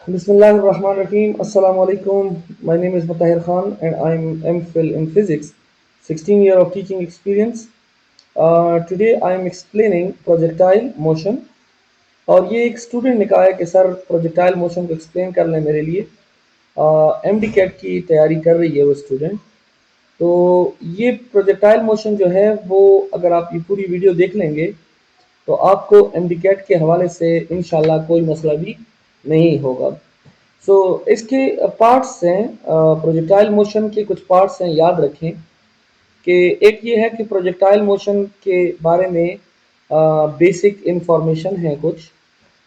Bismillahirrahmanirrahim. Assalamu alaikum. My name is Mutahir Khan and I'm MPhil in physics, 16 year of teaching experience. Today I am explaining projectile motion और ये एक student ने कहा है कि sir projectile motion को explain कर लें मेरे लिए। एम डी कैट की तैयारी कर रही है वो स्टूडेंट। तो ये प्रोजेक्टाइल मोशन जो है वो अगर आप ये पूरी वीडियो देख लेंगे तो आपको एम डी कैट के हवाले से इंशाल्लाह कोई मसला भी नहीं होगा। सो इसके पार्ट्स हैं, प्रोजेक्टाइल मोशन के कुछ पार्ट्स हैं, याद रखें कि एक ये है कि प्रोजेक्टाइल मोशन के बारे में बेसिक इंफॉर्मेशन है कुछ,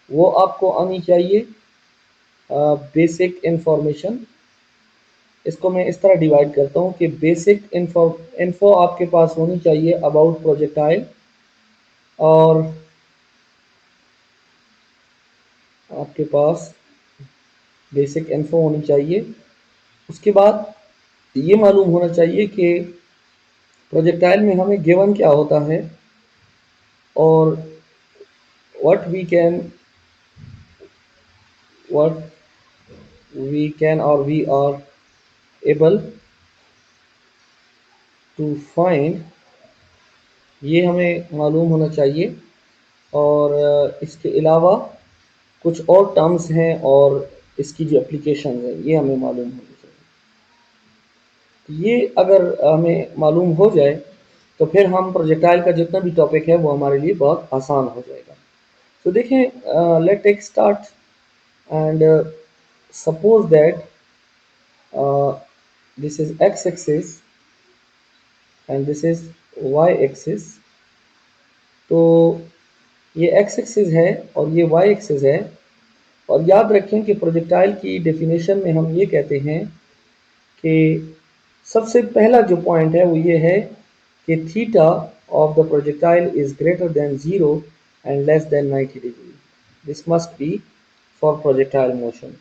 वो आपको आनी चाहिए। बेसिक इंफॉर्मेशन, इसको मैं इस तरह डिवाइड करता हूँ कि बेसिक इन्फो आपके पास होनी चाहिए अबाउट प्रोजेक्टाइल, और आपके पास बेसिक इन्फो होनी चाहिए। उसके बाद ये मालूम होना चाहिए कि प्रोजेक्टाइल में हमें गिवन क्या होता है और what we can what we can or we are able to find, ये हमें मालूम होना चाहिए। और इसके अलावा कुछ और टर्म्स हैं और इसकी जो एप्लीकेशन है ये हमें मालूम होनी चाहिए। ये अगर हमें मालूम हो जाए तो फिर हम प्रोजेक्टाइल का जितना भी टॉपिक है वो हमारे लिए बहुत आसान हो जाएगा। तो देखें, let take start and suppose that this is x axis and this is y axis। तो ये x axis है और ये y axis है। और याद रखें कि प्रोजेक्टाइल की डेफिनेशन में हम ये कहते हैं कि सबसे पहला जो पॉइंट है वो ये है कि theta of the projectile is greater than 0 and less than 90 degree. This must be for projectile motion.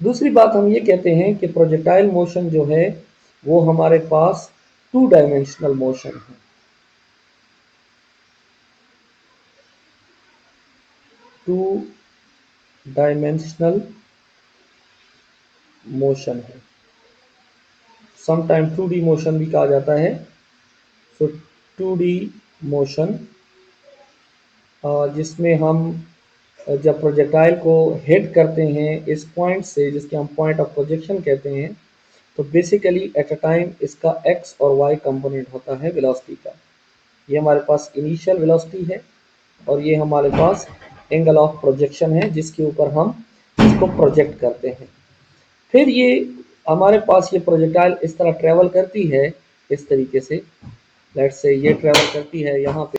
दूसरी बात हम ये कहते हैं कि प्रोजेक्टाइल मोशन जो है वो हमारे पास टू डायमेंशनल मोशन है। टू डायमेंशनल मोशन है, समटाइम 2D मोशन भी कहा जाता है। सो 2D मोशन, जिसमें हम जब प्रोजेक्टाइल को हिट करते हैं इस पॉइंट से, जिसके हम पॉइंट ऑफ प्रोजेक्शन कहते हैं, तो बेसिकली एट अ टाइम इसका एक्स और वाई कंपोनेंट होता है वेलोसिटी का। ये हमारे पास इनिशियल वेलोसिटी है और ये हमारे पास एंगल ऑफ प्रोजेक्शन है जिसके ऊपर हम इसको प्रोजेक्ट करते हैं। फिर ये हमारे पास ये प्रोजेक्टाइल इस तरह ट्रेवल करती है, इस तरीके से। लेट्स से ये ट्रेवल करती है यहाँ पे,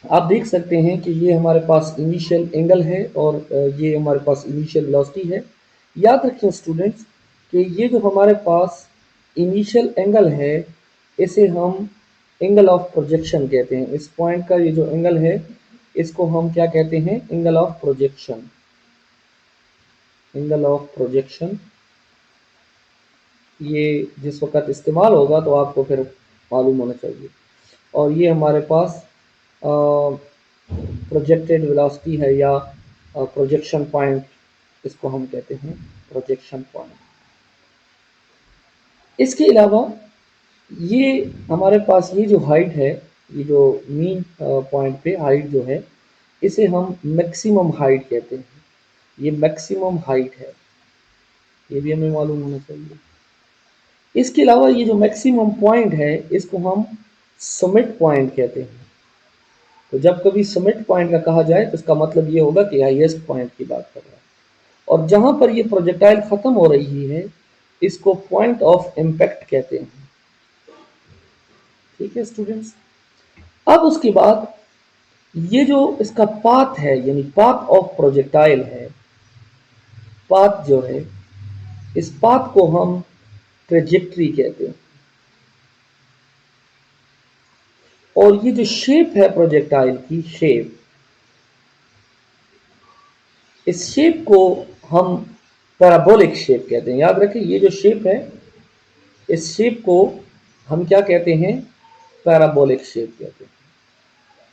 आप देख सकते हैं कि ये हमारे पास इनिशियल एंगल है और ये हमारे पास इनिशियल वेलोसिटी है। याद रखें स्टूडेंट्स कि ये जो हमारे पास इनिशियल एंगल है इसे हम एंगल ऑफ प्रोजेक्शन कहते हैं। इस पॉइंट का ये जो एंगल है इसको हम क्या कहते हैं? Angle of projection. Angle of projection ये जिस वक्त इस्तेमाल होगा तो आपको फिर मालूम होना चाहिए। और ये हमारे पास प्रोजेक्टेड वेलोसिटी है या प्रोजेक्शन पॉइंट, इसको हम कहते हैं प्रोजेक्शन पॉइंट। इसके अलावा ये हमारे पास ये जो हाइट है, ये जो मीन पॉइंट पे हाइट जो है, इसे हम मैक्सिमम हाइट कहते हैं। ये मैक्सिमम हाइट है, ये भी हमें मालूम होना चाहिए। इसके अलावा ये जो मैक्सिमम पॉइंट है इसको हम समिट पॉइंट कहते हैं। तो जब कभी समिट पॉइंट का कहा जाए तो इसका मतलब ये होगा कि हाईएस्ट पॉइंट की बात कर रहा है। और जहां पर ये प्रोजेक्टाइल खत्म हो रही है इसको पॉइंट ऑफ इम्पैक्ट कहते हैं। ठीक है स्टूडेंट्स, अब उसके बाद ये जो इसका पाथ है यानी पाथ ऑफ प्रोजेक्टाइल है, पाथ जो है इस पाथ को हम ट्रेजेक्ट्री कहते हैं। और ये जो शेप है प्रोजेक्टाइल की शेप, इस शेप को हम पैराबोलिक शेप कहते हैं। याद रखें ये जो शेप है इस शेप को हम क्या कहते हैं? पैराबोलिक शेप कहते हैं।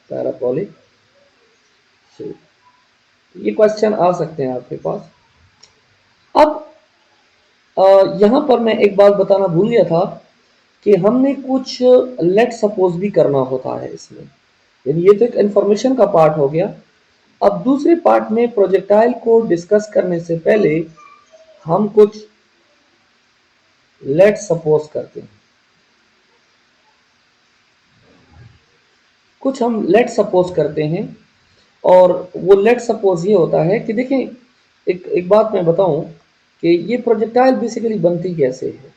Parabolic shape. ये क्वेश्चन आ सकते हैं आपके पास अब यहाँ पर मैं एक बात बताना भूल गया था कि हमने कुछ लेट सपोज भी करना होता है इसमें, यानी ये तो एक इंफॉर्मेशन का पार्ट हो गया। अब दूसरे पार्ट में प्रोजेक्टाइल को डिस्कस करने से पहले हम कुछ लेट सपोज करते हैं। कुछ हम लेट सपोज करते हैं, और वो लेट सपोज ये होता है कि देखें, एक एक बात मैं बताऊं कि ये प्रोजेक्टाइल बेसिकली बनती कैसे है।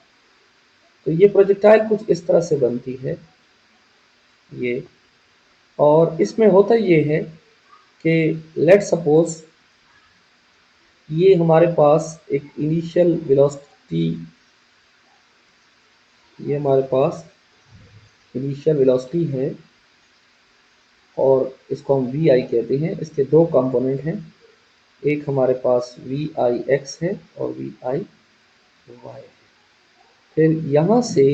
तो ये प्रोजेक्टाइल कुछ इस तरह से बनती है ये, और इसमें होता ये है कि लेट सपोज ये हमारे पास एक इनिशियल वेलोसिटी, ये हमारे पास इनिशियल वेलोसिटी है और इसको हम वी आई कहते हैं। इसके दो कंपोनेंट हैं, एक हमारे पास वी आई एक्स है और वी आई वाई है। फिर यहाँ से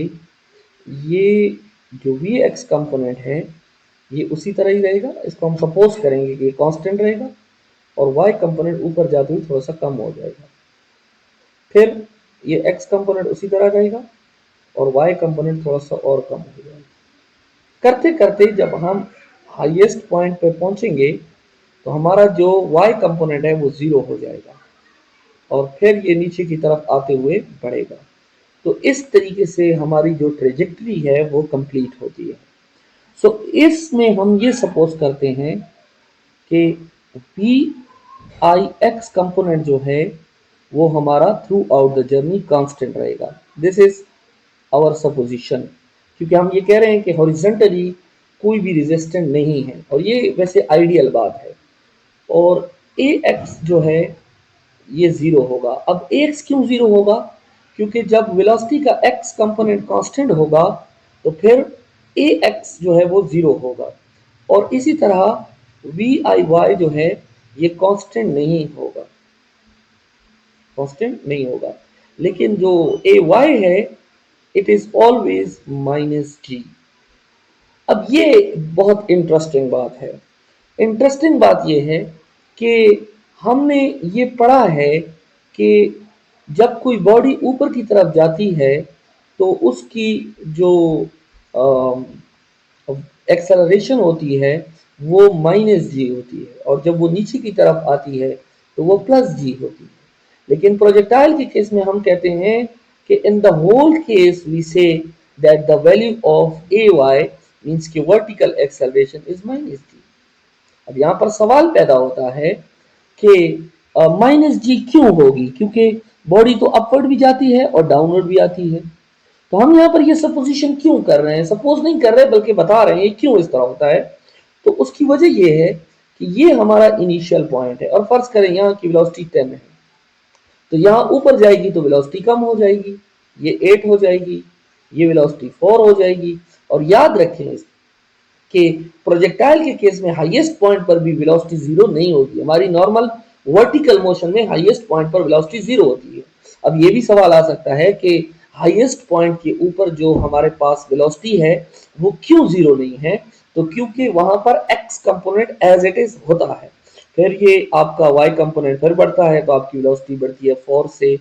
ये जो वी एक्स कंपोनेंट है ये उसी तरह ही रहेगा, इसको हम सपोज करेंगे कि ये कांस्टेंट रहेगा, और वाई कंपोनेंट ऊपर जाते हुए थोड़ा सा कम हो जाएगा। फिर ये एक्स कंपोनेंट उसी तरह रहेगा और वाई कंपोनेंट थोड़ा सा और कम हो जाएगा। करते करते जब हम हाईएस्ट पॉइंट पे पहुंचेंगे तो हमारा जो y कंपोनेंट है वो 0 हो जाएगा और फिर ये नीचे की तरफ आते हुए बढ़ेगा। तो इस तरीके से हमारी जो ट्रेजेक्टरी है वो कंप्लीट होती है। सो इसमें हम ये सपोज करते हैं कि वी आई एक्स कंपोनेंट जो है वो हमारा through out the journey constant रहेगा। दिस इज आवर सपोजिशन, क्योंकि हम ये कह रहे हैं कि हॉरिजेंटली कोई भी रेजिस्टेंट नहीं है, और ये वैसे आइडियल बात है। और ए एक्स जो है ये ज़ीरो होगा। अब ए एक्स क्यों ज़ीरो होगा? क्योंकि जब वेलोसिटी का एक्स कंपोनेंट कांस्टेंट होगा तो फिर ए एक्स जो है वो ज़ीरो होगा, और इसी तरह वी आई वाई जो है ये कांस्टेंट नहीं होगा, कांस्टेंट नहीं होगा। लेकिन जो ए वाई है it is always minus g. अब ये बहुत इंटरेस्टिंग बात है। इंटरेस्टिंग बात ये है कि हमने ये पढ़ा है कि जब कोई बॉडी ऊपर की तरफ जाती है तो उसकी जो एक्सेलरेशन होती है वो माइनस जी होती है, और जब वो नीचे की तरफ आती है तो वो प्लस जी होती है। लेकिन प्रोजेक्टाइल के केस में हम कहते हैं कि in the whole case we say that the value of a y means कि vertical acceleration is minus g. अब यहाँ पर सवाल पैदा होता है कि माइनस जी क्यों होगी, क्योंकि बॉडी तो अपवर्ड भी जाती है और डाउनवर्ड भी आती है। तो हम यहाँ पर ये सपोजिशन क्यों कर रहे हैं? सपोज नहीं कर रहे बल्कि बता रहे हैं क्यों इस तरह होता है। तो उसकी वजह ये है कि ये हमारा इनिशियल पॉइंट है, और फर्ज करें यहाँ की वेलोसिटी 10 है, तो यहाँ ऊपर जाएगी तो वेलोसिटी कम हो जाएगी, ये 8 हो जाएगी, ये वेलोसिटी 4 हो जाएगी। और याद रखें कि प्रोजेक्टाइल के केस में हाईएस्ट पॉइंट पर भी वेलोसिटी जीरो नहीं होगी। हमारी नॉर्मल वर्टिकल मोशन में हाईएस्ट पॉइंट पर वेलोसिटी जीरो होती है। अब ये भी सवाल आ सकता है कि हाईएस्ट पॉइंट के ऊपर जो हमारे पास वेलोसिटी है वो क्यों जीरो नहीं है? तो क्योंकि वहां पर x component as it is होता है, फिर ये आपका वाई कंपोनेंट फिर बढ़ता है तो आपकी वेलोसिटी बढ़ती है 4 से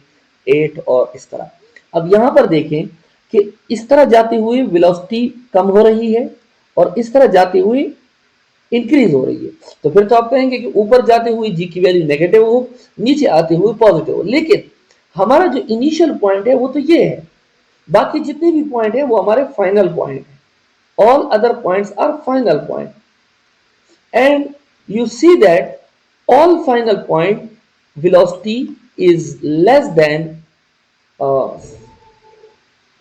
8 और इस तरह। अब यहाँ पर देखें कि इस तरह जाते हुए वेलोसिटी कम हो रही है और इस तरह जाते हुए इंक्रीज हो रही है। तो फिर तो आप कहेंगे कि ऊपर जाते हुए जी की वैल्यू नेगेटिव हो, नीचे आते हुए पॉजिटिव हो। लेकिन हमारा जो इनिशियल पॉइंट है वो तो ये है, बाकी जितने भी पॉइंट है वो हमारे फाइनल पॉइंट है। All other points are final point, and you see that all final point velocity is less than uh,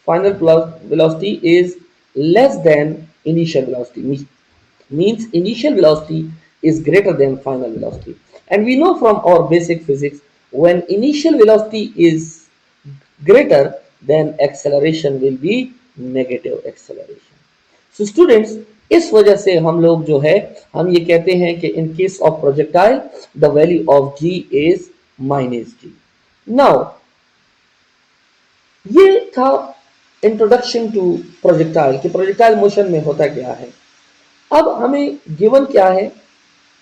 final velocity is less than initial velocity, means initial velocity is greater than final velocity. And we know from our basic physics, when initial velocity is greater, then acceleration will be negative acceleration. So students, इस वजह से हम लोग जो है हम ये कहते हैं कि in case of projectile the value of g is minus g. Now ये था इंट्रोडक्शन टू प्रोजेक्टाइल कि प्रोजेक्टाइल मोशन में होता क्या है। अब हमें गिवन क्या है?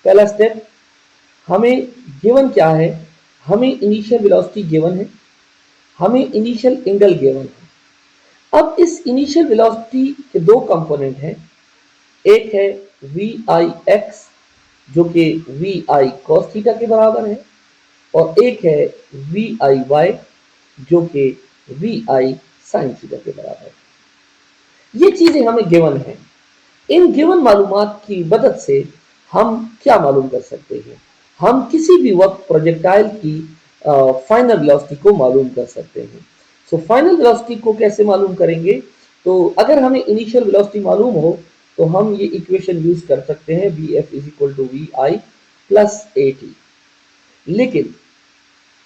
पहला स्टेप, हमें गिवन क्या है? हमें इनिशियल वेलोसिटी गिवन है, हमें इनिशियल एंगल गिवन है। अब इस इनिशियल वेलोसिटी के दो कंपोनेंट हैं, एक है वी आई एक्स जो कि वी आई कॉस थीटा के बराबर है, और एक है वी आई वाई जो कि वी आई साइन थीटा के बराबर है। ये चीजें हमें गिवन है। इन गिवन मालूमात की मदद से हम क्या मालूम कर सकते हैं, हम किसी भी वक्त प्रोजेक्टाइल की फाइनल वेलोसिटी को मालूम कर सकते हैं। सो फाइनल वेलोसिटी को कैसे मालूम करेंगे, तो अगर हमें इनिशियल वेलोसिटी मालूम हो तो हम ये इक्वेशन यूज कर सकते हैं, v f is equal to v i plus a t. लेकिन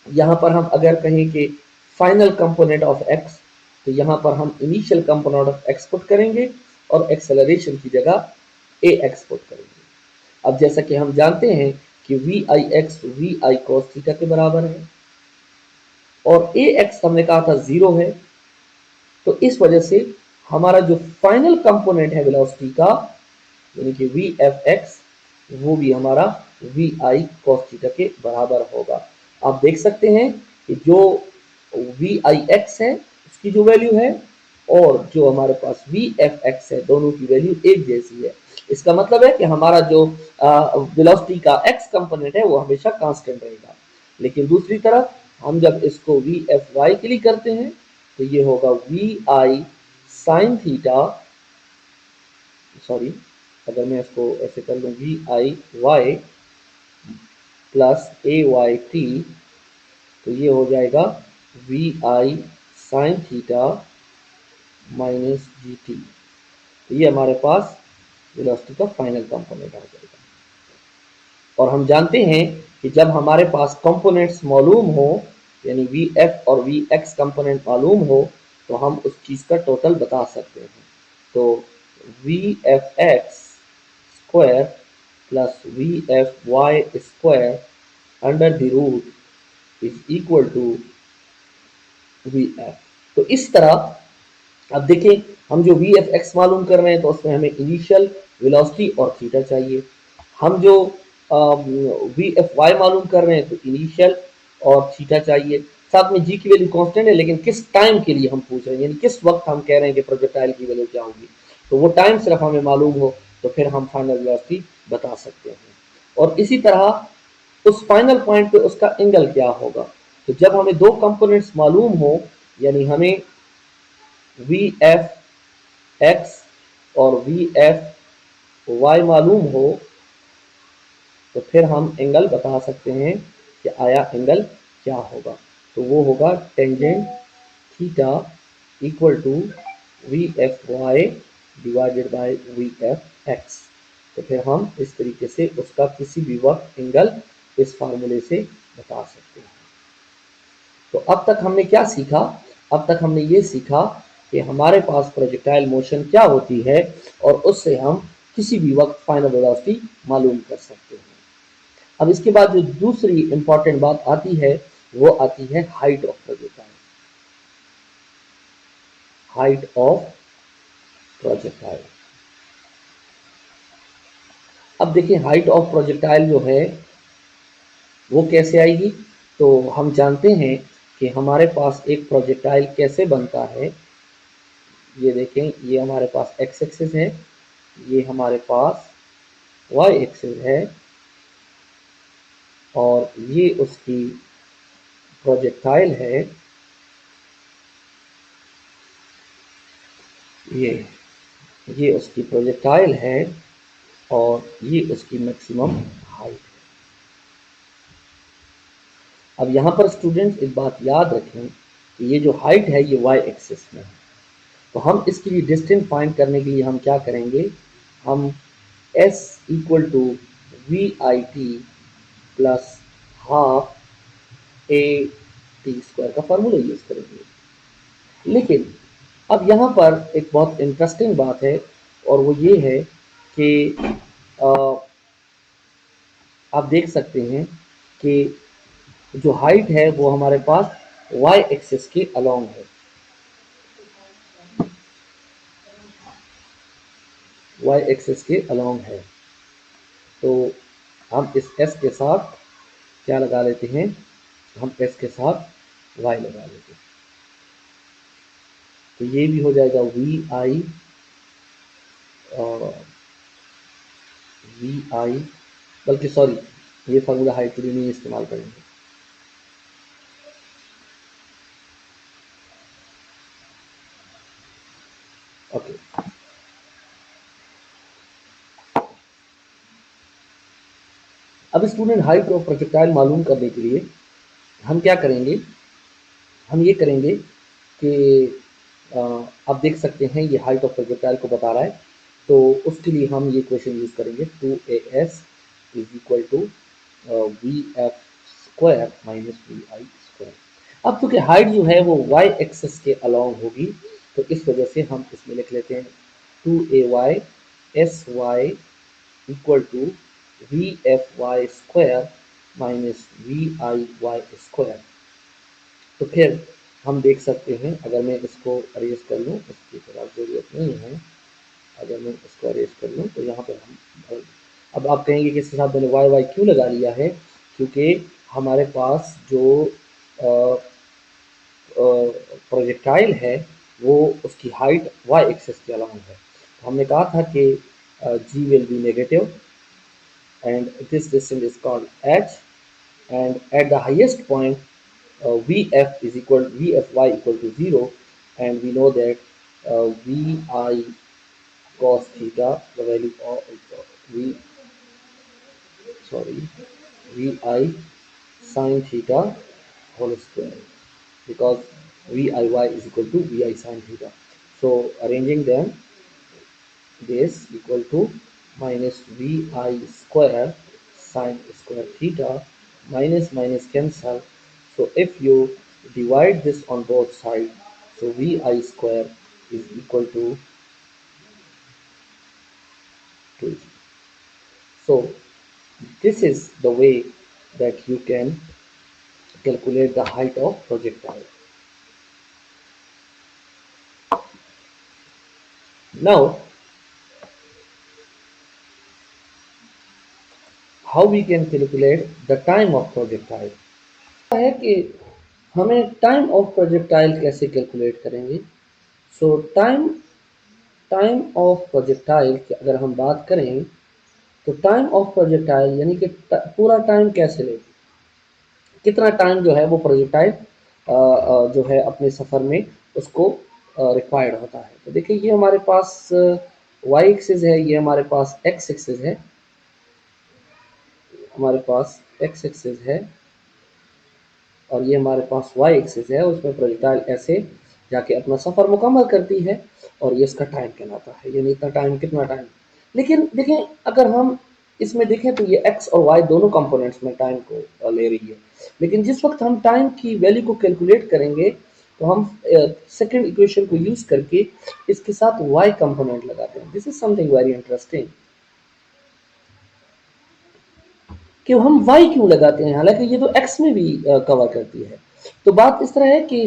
यहाँ पर हम अगर कहें कि फाइनल कंपोनेंट ऑफ एक्स, तो यहाँ पर हम initial component of x put करेंगे और एक्सेलरेशन की जगह ए एक्स पुट करेंगे। अब जैसा कि हम जानते हैं कि v i x v i cos theta के बराबर है और ए एक्स हमने कहा था जीरो है, तो इस वजह से हमारा जो फाइनल कंपोनेंट है वेलोसिटी का यानी कि वी एफ एक्स वो भी हमारा वी आई कॉस थीटा के बराबर होगा। आप देख सकते हैं कि जो वी आई एक्स है उसकी जो वैल्यू है और जो हमारे पास वी एफ एक्स है दोनों की वैल्यू एक जैसी है। इसका मतलब है कि हमारा जो वेलोसिटी का एक्स कंपोनेंट है वो हमेशा कांस्टेंट रहेगा। लेकिन दूसरी तरफ हम जब इसको वी एफ वाई के लिए करते हैं तो ये होगा v i sine theta, sorry अगर मैं इसको ऐसे कर लूँ v i y plus a y t, तो ये हो जाएगा we i sine theta minus g t. तो ये हमारे पास वेलोसिटी का फाइनल कंपोनेंट आ जाएगा। और हम जानते हैं कि जब हमारे पास कंपोनेंट्स मालूम हो यानी वी एफ और वी एक्स कंपोनेंट मालूम हो तो हम उस चीज़ का टोटल बता सकते हैं। तो v f x square plus v f y square under the root is equal to v f. तो इस तरह अब देखें, हम जो वी एफ एक्स मालूम कर रहे हैं तो उसमें हमें इनिशियल वेलोसिटी और थीटा चाहिए। हम जो वी एफ वाई मालूम कर रहे हैं तो इनिशियल और थीटा चाहिए। साथ में जी की वैल्यू कांस्टेंट है लेकिन किस टाइम के लिए हम पूछ रहे हैं, यानी किस वक्त हम कह रहे हैं कि प्रोजेक्टाइल की वैल्यू क्या होगी, तो वो टाइम सिर्फ हमें मालूम हो तो फिर हम फाइनल वेलोसिटी बता सकते हैं। और इसी तरह उस फाइनल पॉइंट पे उसका एंगल क्या होगा, तो जब हमें दो कंपोनेंट्स मालूम हो यानी हमें वी एफ एक्स और वी एफ वाई मालूम हो तो फिर हम एंगल बता सकते हैं कि आया एंगल क्या होगा। तो वो होगा tangent theta equal to v f y divided by v f x. तो फिर हम इस तरीके से उसका किसी भी वक्त एंगल इस फार्मूले से बता सकते हैं। तो अब तक हमने क्या सीखा, अब तक हमने ये सीखा कि हमारे पास प्रोजेक्टाइल मोशन क्या होती है और उससे हम किसी भी वक्त फाइनल वेलोसिटी मालूम कर सकते हैं। अब इसके बाद जो दूसरी इंपॉर्टेंट बात आती है वो आती है height of projectile. Height of projectile, अब देखिए हाइट ऑफ प्रोजेक्टाइल जो है वो कैसे आएगी, तो हम जानते हैं कि हमारे पास एक प्रोजेक्टाइल कैसे बनता है। ये देखें, ये हमारे पास एक्स एक्सिस है, ये हमारे पास वाई एक्सिस है और ये उसकी प्रोजेक्टाइल है, ये उसकी प्रोजेक्टाइल है और ये उसकी मैक्सिमम हाइट है। अब यहाँ पर स्टूडेंट्स एक बात याद रखें कि ये जो हाइट है ये वाई एक्सिस में है, तो हम इसके लिए डिस्टेंस फाइंड करने के लिए हम क्या करेंगे, हम s equal to v i t plus half a t square का फार्मूला यूज करेंगे। लेकिन अब यहाँ पर एक बहुत इंटरेस्टिंग बात है और वो ये है कि आप देख सकते हैं कि जो हाइट है वो हमारे पास y एक्सिस के अलोंग है, y एक्सिस के अलोंग है। तो हम इस s के साथ क्या लगा लेते हैं, हम s के साथ y लगा लेंगे, तो ये भी हो जाएगा वी आई, बल्कि सॉरी, ये फार्मूला हाइट के लिए नहीं इस्तेमाल करेंगे। ओके, अब स्टूडेंट हाइट ऑफ प्रोजेक्टाइल मालूम करने के लिए हम क्या करेंगे, हम ये करेंगे कि आप देख सकते हैं ये हाइट ऑफ प्रोजेक्टाइल को बता रहा है, तो उसके लिए हम ये क्वेश्चन यूज़ करेंगे 2as is equal to v f square minus v I square. अब चूंकि हाइट जो है वो y एक्सेस के अलोंग होगी, तो इस वजह से हम इसमें लिख लेते हैं 2ay s y equal to v f y square minus v i y square. तो फिर हम देख सकते हैं, अगर मैं इसको अरेज कर लूँ, इसकी फिलहाल ज़रूरत नहीं है, अगर मैं इसको अरेज कर लूँ तो यहाँ पर हम, अब आप कहेंगे कि इसके साथ मैंने वाई वाई क्यों लगा लिया है, क्योंकि हमारे पास जो प्रोजेक्टाइल है वो उसकी हाइट वाई एक्सेस के अलाउंग है। तो हमने कहा था कि g will be negative and this distance is called h, and at the highest point vf is equal vfy equal to 0, and we know that vi cos theta, the value of v sorry vi sin theta whole square, because viy is equal to vi sin theta. So arranging them, this equal to minus vi square sine square theta, minus minus cancel. So if you divide this on both sides, so vi square is equal to 2. So this is the way that you can calculate the height of projectile. Now how we can calculate the time of projectile है कि हमें time of projectile कैसे calculate करेंगे। सो time of projectile की अगर हम बात करें, तो टाइम ऑफ प्रोजेक्टाइल यानी कि पूरा टाइम कैसे लें, कितना टाइम जो है वो प्रोजेक्टाइल जो है अपने सफ़र में उसको रिक्वायर्ड होता है। तो देखिए ये हमारे पास वाई एक्सिस है, ये हमारे पास एक्स एक्सिस है, हमारे पास एक्स एक्सिस है, और ये हमारे पास वाई एक्सिस है, उसमें प्रोजेक्टाइल ऐसे जाके अपना सफ़र मुकम्मल करती है, और ये इसका टाइम कहलाता है, यानी इतना टाइम, कितना टाइम। लेकिन देखें अगर हम इसमें देखें तो ये एक्स और वाई दोनों कंपोनेंट्स में टाइम को ले रही है, लेकिन जिस वक्त हम टाइम की वैल्यू को कैलकुलेट करेंगे तो हम सेकेंड इक्वेशन को यूज़ करके इसके साथ वाई कंपोनेंट लगाते हैं। This is something very interesting कि हम y क्यों लगाते हैं, हालांकि ये तो x में भी कवर करती है। तो बात इस तरह है कि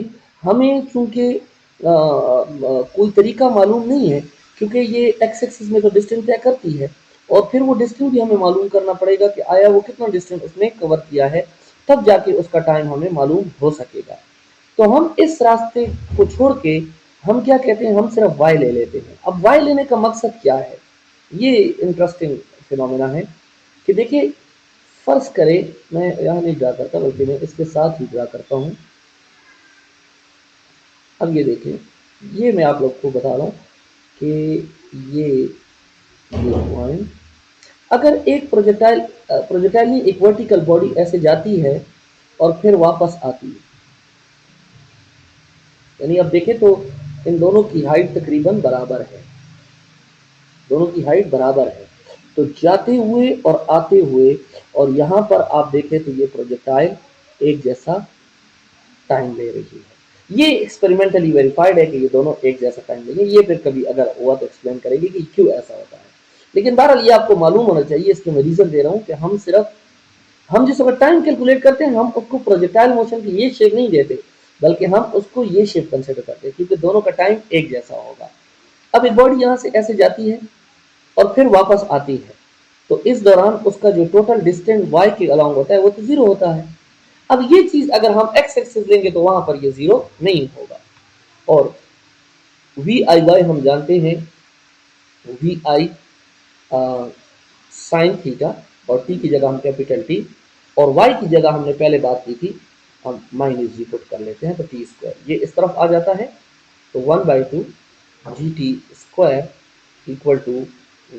हमें चूंकि कोई तरीका मालूम नहीं है, क्योंकि ये x एक्सिस में तो डिस्टेंस तय करती है, और फिर वो डिस्टेंस भी हमें मालूम करना पड़ेगा कि आया वो कितना डिस्टेंस उसने कवर किया है, तब जाके उसका टाइम हमें मालूम हो सकेगा। तो हम इस रास्ते को छोड़ के हम क्या कहते हैं, हम सिर्फ y ले लेते हैं। अब y लेने का मकसद क्या है, ये इंटरेस्टिंग फिनोमेना है कि देखिए फर्ज करें, मैं यहाँ नहीं ड्रा करता बल्कि मैं इसके साथ ही ड्रा करता हूँ। अब ये देखें, ये मैं आप लोग को बता रहा हूँ कि ये पॉइंट, अगर एक प्रोजेक्टाइल एक वर्टिकल बॉडी ऐसे जाती है और फिर वापस आती है, यानी अब देखें तो इन दोनों की हाइट तकरीबन बराबर है, दोनों की हाइट बराबर है, तो जाते हुए और आते हुए, और यहाँ पर आप देखें तो ये प्रोजेक्टाइल एक जैसा टाइम ले रही है। ये एक्सपेरिमेंटली वेरीफाइड है कि ये दोनों एक जैसा टाइम लेंगे। ये फिर कभी अगर हुआ तो एक्सप्लेन करेंगे कि क्यों ऐसा होता है, लेकिन बहरहाल ये आपको मालूम होना चाहिए, इसके मैं रीज़न दे रहा हूँ कि हम जिस वक्त टाइम कैलकुलेट करते हैं हम उसको प्रोजेक्टाइल मोशन की ये शेप नहीं देते, बल्कि हम उसको ये शेप कंसिडर करते हैं, क्योंकि दोनों का टाइम एक जैसा होगा। अब एक बॉडी यहाँ से ऐसे जाती है और फिर वापस आती है, तो इस दौरान उसका जो टोटल डिस्टेंस y के अलाउंग होता है वो तो 0 होता है। अब ये चीज अगर हम एक्स एक्सिस लेंगे तो वहां पर ये 0 नहीं होगा। और वी आई वाई हम जानते हैं, वी आई साइन थीटा, और टी की जगह हम कैपिटल टी, और वाई की जगह हमने पहले बात की थी, हम माइनस जी पुट कर लेते हैं तो टी स्क्वायर ये इस तरफ आ जाता है। तो 1/2 g t square equal to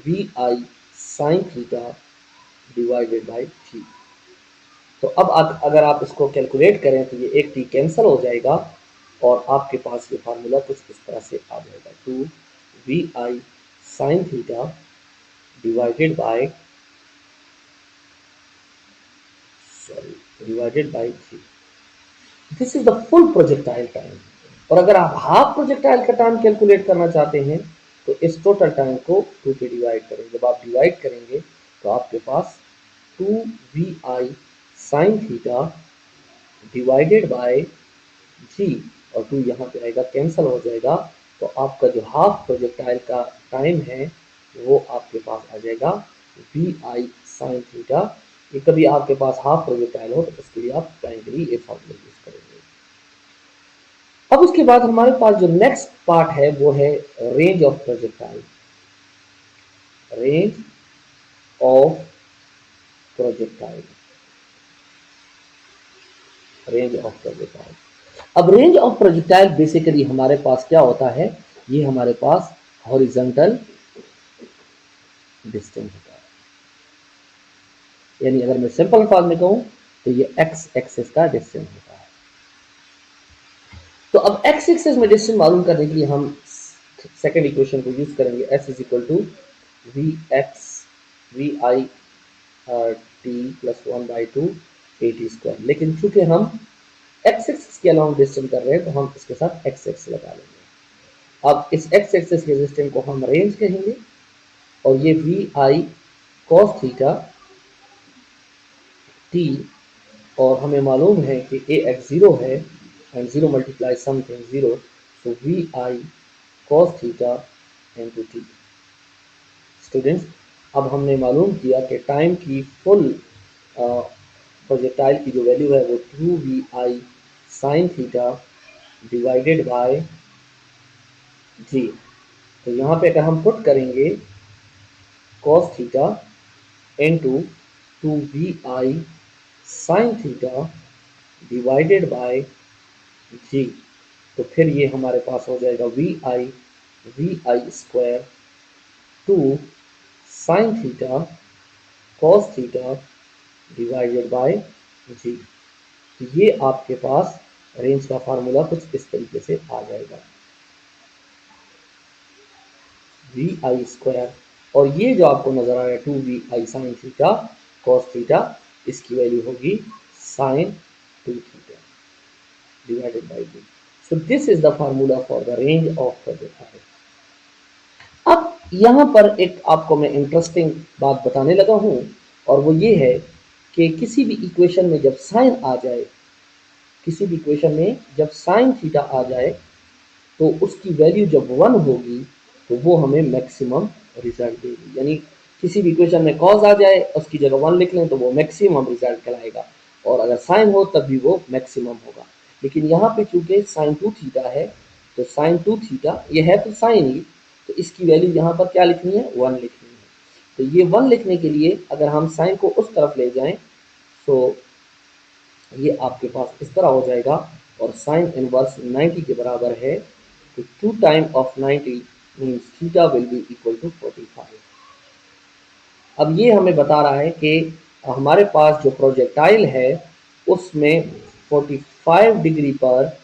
v i sine theta divided by t. तो अब अगर आप इसको कैलकुलेट करें तो ये एक टी कैंसिल हो जाएगा और आपके पास ये फार्मूला कुछ इस तरह से आ जाएगा, 2 vi sine theta divided by divided by 3। This is the full projectile time. और अगर आप हाफ प्रोजेक्टाइल का टाइम कैलकुलेट करना चाहते हैं तो इस टोटल टाइम को 2 पे डिवाइड करें। जब आप डिवाइड करेंगे तो आपके पास 2 vi sine theta divided by g, और 2 यहाँ पे आएगा कैंसिल हो जाएगा, तो आपका जो हाफ प्रोजेक्टाइल का टाइम है वो आपके पास आ जाएगा वी आई साइन थीटा। ये कभी आपके पास हाफ प्रोजेक्टाइल हो तो उसके लिए आप टाइम के लिए ये फॉर्मूला यूज करेंगे। अब उसके बाद हमारे पास जो नेक्स्ट पार्ट है वो है range of projectile. Range of projectile, range of projectile. अब रेंज ऑफ प्रोजेक्टाइल बेसिकली हमारे पास क्या होता है, ये हमारे पास हॉरिजॉन्टल डिस्टेंस होता है। यानी अगर मैं सिंपल फॉर्म में कहूं तो ये एक्स एक्सिस का डिस्टेंस होता है। तो अब एक्स एक्सिस में डिस्टेंस मालूम करने के लिए हम सेकेंड इक्वेशन को यूज करेंगे, s is equal to v x v i t plus 1/2 a t square. लेकिन चूंकि हम एक्स एक्सिस के अलाउंग डिस्टेंस कर रहे हैं तो हम इसके साथ एक्स एक्स लगा लेंगे। अब इस एक्स एक्सिस के डिस्टेंस को हम रेंज कहेंगे, और ये v i cos theta t, और हमें मालूम है कि ए एक्स जीरो है and zero multiply something zero, so v i cos theta into t. Students, अब हमने मालूम किया कि टाइम की फुल प्रोजेक्टाइल की जो वैल्यू है वो 2vi sine theta divided by g. तो यहाँ पे अगर हम पुट करेंगे cos theta into 2vi sine theta divided by g, तो फिर ये हमारे पास हो जाएगा we I square 2 sine theta cos theta divided by g. तो ये आपके पास रेंज का फार्मूला कुछ इस तरीके से आ जाएगा, वी आई स्क्वायर, और ये जो आपको नजर आ रहा है 2vi sine theta cos theta, इसकी वैल्यू होगी sine 2 theta divided by g. So this is the formula for the range of projectile. अब यहाँ पर एक आपको मैं इंटरेस्टिंग बात बताने लगा हूँ, और वो ये है कि किसी भी इक्वेशन में जब साइन आ जाए, किसी भी इक्वेशन में जब साइन थीटा आ जाए तो उसकी वैल्यू जब 1 होगी तो वो हमें मैक्सिमम रिजल्ट देगी। यानी किसी भी इक्वेशन में कॉस आ जाए उसकी जगह 1 लिख लें तो वो मैक्सिमम रिजल्ट कहलाएगा, और अगर साइन हो तब भी वो मैक्सिमम होगा। लेकिन यहाँ पे चूंकि साइन 2 थीटा है तो साइन 2 थीटा ये है तो साइन ही, तो इसकी वैल्यू यहाँ पर क्या लिखनी है, 1 लिखनी है। तो ये 1 लिखने के लिए अगर हम साइन को उस तरफ ले जाएं तो ये आपके पास इस तरह हो जाएगा, और साइन इनवर्स 90 के बराबर है, तो 2 time of 90 means theta will be equal to 45। अब ये हमें बता रहा है कि हमारे पास जो प्रोजेक्टाइल है उसमें 45 डिग्री पर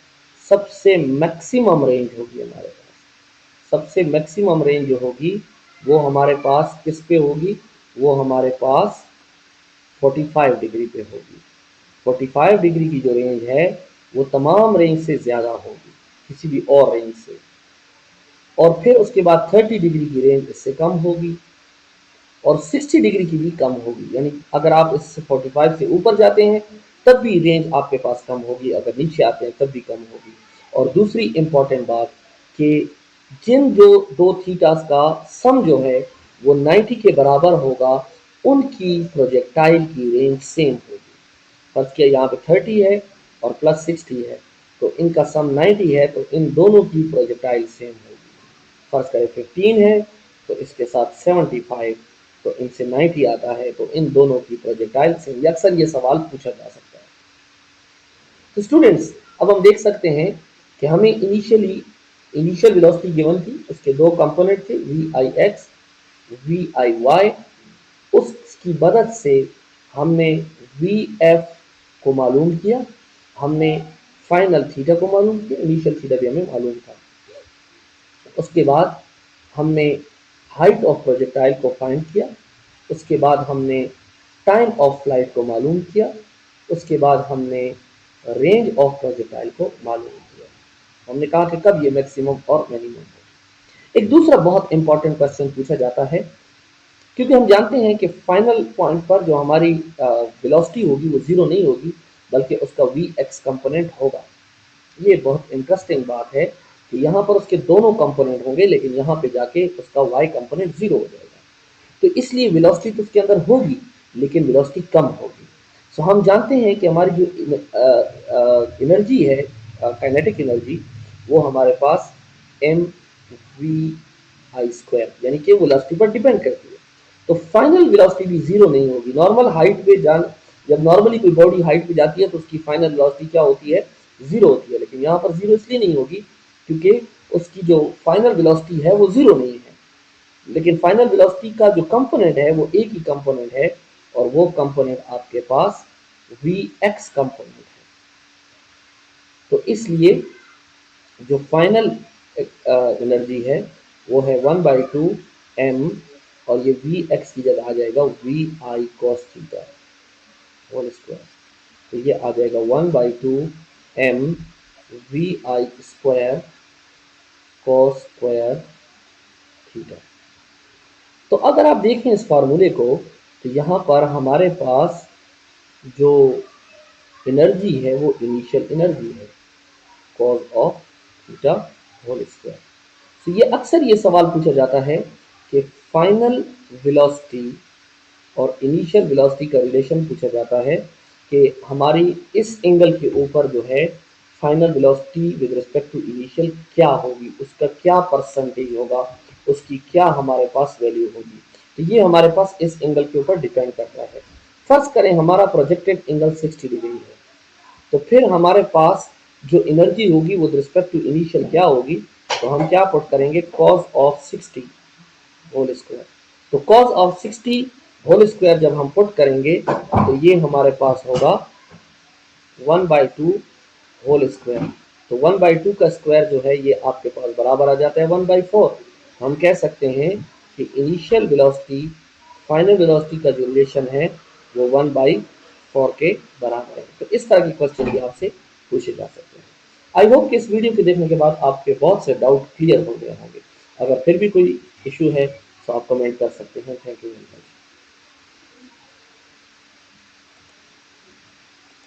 सबसे मैक्सिमम रेंज होगी हमारे पास। सबसे मैक्सिमम रेंज जो होगी वो हमारे पास किस पे होगी, वो हमारे पास 45 डिग्री पे होगी। 45 डिग्री की जो रेंज है वो तमाम रेंज से ज़्यादा होगी किसी भी और रेंज से, और फिर उसके बाद 30 डिग्री की रेंज इससे कम होगी, और 60 डिग्री की भी कम होगी। यानी अगर आप इससे 45 से ऊपर जाते हैं तब भी रेंज आपके पास कम होगी, अगर नीचे आते हैं तब भी कम होगी। और दूसरी इम्पॉर्टेंट बात कि जिन जो दो थीटास का सम जो है वो 90 के बराबर होगा, उनकी प्रोजेक्टाइल की रेंज सेम होगी। फर्ज किया यहाँ पे 30 है और प्लस 60 है, तो इनका सम 90 है, तो इन दोनों की प्रोजेक्टाइल सेम होगी। फर्ज करें 15 है तो इसके साथ 75, तो इनसे 90 आता है, तो इन दोनों की प्रोजेक्टाइल सेम। अक्सर ये सवाल पूछा जा सकता है। तो स्टूडेंट्स, अब हम देख सकते हैं कि हमें इनिशियल वेलोसिटी गिवन थी, उसके दो कंपोनेंट थे, v i x, v i y. उसकी मदद से हमने वी एफ को मालूम किया, हमने फाइनल थीटा को मालूम किया, इनिशियल थीटा भी हमें मालूम था। उसके बाद हमने हाइट ऑफ प्रोजेक्टाइल को फाइंड किया, उसके बाद हमने टाइम ऑफ फ्लाइट को मालूम किया, उसके बाद हमने रेंज ऑफ प्रोजेक्टाइल को मालूम किया। हमने कहा कि कब ये मैक्सिमम और मिनिमम हो। एक दूसरा बहुत इंपॉर्टेंट क्वेश्चन पूछा जाता है, क्योंकि हम जानते हैं कि फाइनल पॉइंट पर जो हमारी वेलोसिटी होगी वो जीरो नहीं होगी, बल्कि उसका वी एक्स कंपोनेंट होगा। ये बहुत इंटरेस्टिंग बात है कि यहाँ पर उसके दोनों कंपोनेंट होंगे, लेकिन यहाँ पे जाके उसका वाई कंपोनेंट जीरो हो जाएगा। तो इसलिए वेलोसिटी तो उसके अंदर होगी, लेकिन वेलोसिटी कम होगी। सो हम जानते हैं कि हमारी जो एनर्जी है, काइनेटिक एनर्जी, वो हमारे पास एम वी आई स्क्वायर यानी कि वेलोसिटी पर डिपेंड करती है। तो फाइनल वेलोसिटी भी जीरो नहीं होगी। नॉर्मल हाइट पे जब नॉर्मली कोई बॉडी हाइट पे जाती है तो उसकी फाइनल वेलोसिटी क्या होती है, जीरो होती है। लेकिन यहाँ पर जीरो इसलिए नहीं होगी क्योंकि उसकी जो फाइनल वेलोसिटी है वो जीरो नहीं है, लेकिन फाइनल वेलोसिटी का जो कंपोनेंट है वो एक ही कंपोनेंट है, और वो कंपोनेंट आपके पास वी एक्स कंपोनेंट है। तो इसलिए जो फाइनल एनर्जी है वो है 1/2 m, और ये वी एक्स की जगह आ जाएगा we i cos theta whole square. तो ये आ जाएगा 1/2 m वी आई स्क्वायर कॉस स्क्वायर थीटा। तो अगर आप देखें इस फार्मूले को, तो यहाँ पर हमारे पास जो एनर्जी है वो इनिशियल एनर्जी है, cos of theta whole square. तो ये अक्सर ये सवाल पूछा जाता है कि फाइनल वेलोसिटी और इनिशियल वेलोसिटी का रिलेशन पूछा जाता है कि हमारी इस एंगल के ऊपर जो है final velocity with respect to initial क्या होगी, उसका क्या परसेंटेज होगा, उसकी क्या हमारे पास वैल्यू होगी। तो ये हमारे पास इस एंगल के ऊपर डिपेंड करता है। फर्ज करें हमारा प्रोजेक्टेड एंगल 60 डिग्री है, तो फिर हमारे पास जो एनर्जी होगी वो विद रिस्पेक्ट टू इनिशियल क्या होगी, तो हम क्या पुट करेंगे, कॉस ऑफ 60 होल स्क्वायर। तो कॉस ऑफ 60 होल स्क्वायर जब हम पुट करेंगे तो ये हमारे पास होगा 1/2 होल स्क्वायर। तो 1/2 का स्क्वायर जो है ये आपके पास बराबर आ जाता है 1/4। हम कह सकते हैं कि इनिशियल वेलोसिटी फाइनल वेलोसिटी का जो रिलेशन है वो 1/4 के बराबर है। तो इस तरह के क्वेश्चन भी आपसे पूछे जा सकते हैं। आई होप कि इस वीडियो को देखने के बाद आपके बहुत से डाउट क्लियर हो गए होंगे। अगर फिर भी कोई इशू है तो आप कमेंट कर सकते हैं। Thank you very much.